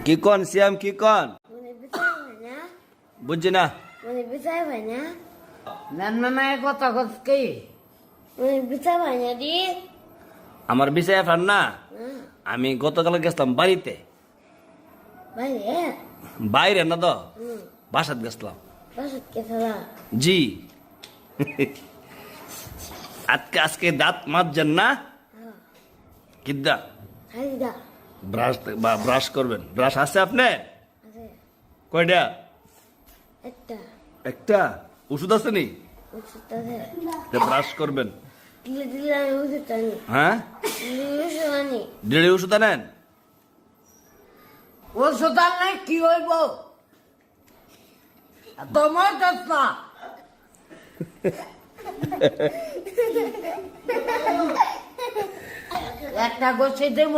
কি কন সিয়াম কি কন মনে বিচার হয় না বুঝছি না মনে বিচার হয় না নান্নায় কথা কি মনে বিচার হয় না দি আমার বিষয় ফান না আমি গতকাল গেছিলাম বাড়িতে বাইরে বাইরে না তো বাসাত গেছিলাম বাসত কে ফেলা জি আজকে আজকে দাঁত মাজছেন না কিদ্দা খালি দা ব্রাশ করবেন ব্রাশ আছে আপনি আছে কয়টা একটা একটা ওষুধ আছে নি ওষুধ আছে ব্রাশ করবেন দিলে দিলে আমি ওষুধ আনি হ্যাঁ দিলে ওষুধ আনি ডেলি ওষুধ আনেন ওষুধ আনলে কি হইব তোমার না একটা গোছে দেব